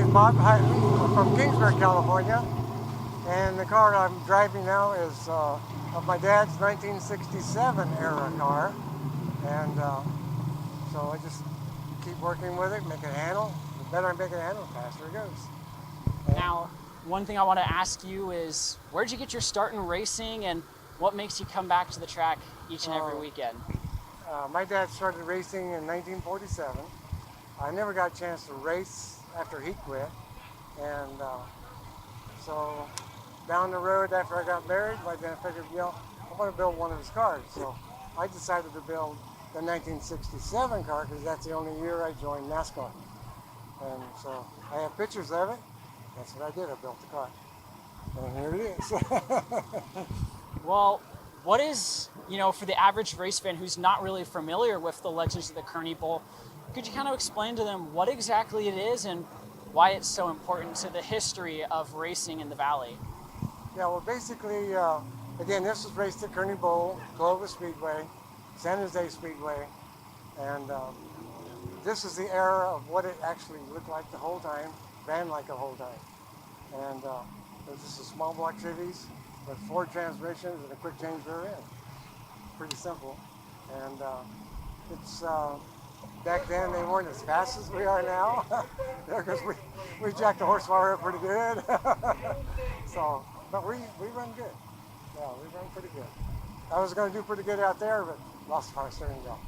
is Bob Hutton from Kingsburg, California, and the car I'm driving now is of my dad's 1967 era car, and so I just keep working with it, make it handle. The better I make it handle, the faster it goes. Now, one thing I want to ask you is, where'd you get your start in racing, and what makes you come back to the track each and every weekend? My dad started racing in 1947. I never got a chance to race after he quit, and so down the road after I got married, my dad figured, I want to build one of his cars. So I decided to build the 1967 car because that's the only year I joined NASCAR. And so I have pictures of it. That's what I did. I built the car. And here it is. Well, what is, for the average race fan who's not really familiar with the Legends of the Kearney Bowl, could you kind of explain to them what exactly it is and why it's so important to the history of racing in the Valley? Yeah, well, basically, again, this was raced at Kearney Bowl, Clovis Speedway, San Jose Speedway, and this is the era of what it actually looked like the whole time, ran like the whole time. And there's just a small block cities with 4 transmissions and a quick change rear end. Pretty simple. And it's back then they weren't as fast as we are now, because we jacked the horsepower up pretty good. So, but we run good. Yeah, we run pretty good. I was going to do pretty good out there, but lost the power steering wheel.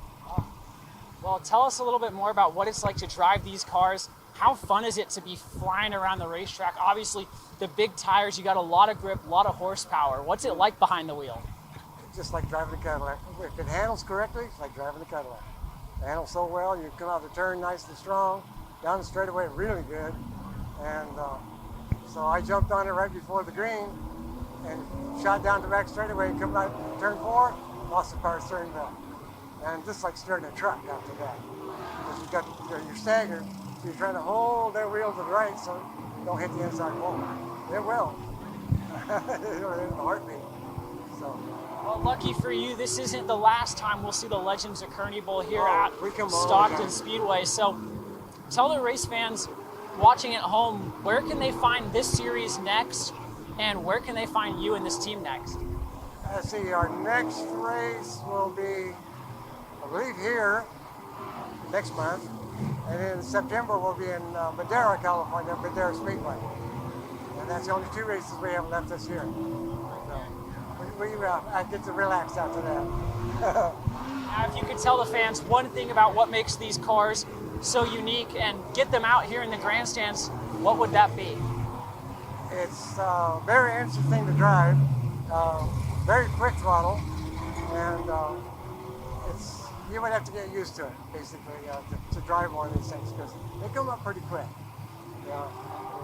Well, tell us a little bit more about what it's like to drive these cars. How fun is it to be flying around the racetrack? Obviously, the big tires, you got a lot of grip, a lot of horsepower. What's it like behind the wheel? Just like driving a Cadillac. If it handles correctly, it's like driving a Cadillac. It handles so well, you come out of the turn nice and strong, down the straightaway really good. And so I jumped on it right before the green and shot down the back straightaway and come out turn 4, lost the power steering wheel. And just like steering a truck after that. Because you got your stagger, so you're trying to hold that wheel to the right so you don't hit the inside wall. It will. It'll hit in a heartbeat. So. Well, lucky for you, this isn't the last time we'll see the Legends of Kearney Bowl here at we come Stockton Speedway. So tell the race fans watching at home, where can they find this series next, and where can they find you and this team next? Let's see, our next race will be, I believe, here next month, and in September we'll be in Madera, California, Madera Speedway. And that's the only 2 races we have left this year. So I get to relax after that. Now, if you could tell the fans one thing about what makes these cars so unique and get them out here in the grandstands, what would that be? It's very interesting to drive, very quick throttle, and you would have to get used to it, basically, to drive one of these things, because they come up pretty quick.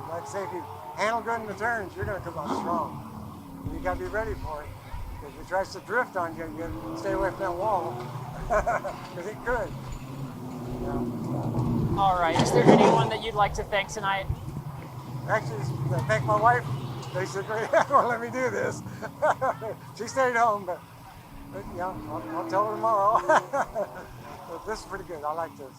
Like I say, if you handle good in the turns, you're going to come out strong. You got to be ready for it. If it tries to drift on you, you stay away from that wall, because it could. All right. Is there anyone that you'd like to thank tonight? Actually, thank my wife. Basically, won't let me do this. She stayed home, but I'll tell her tomorrow. But this is pretty good. I like this.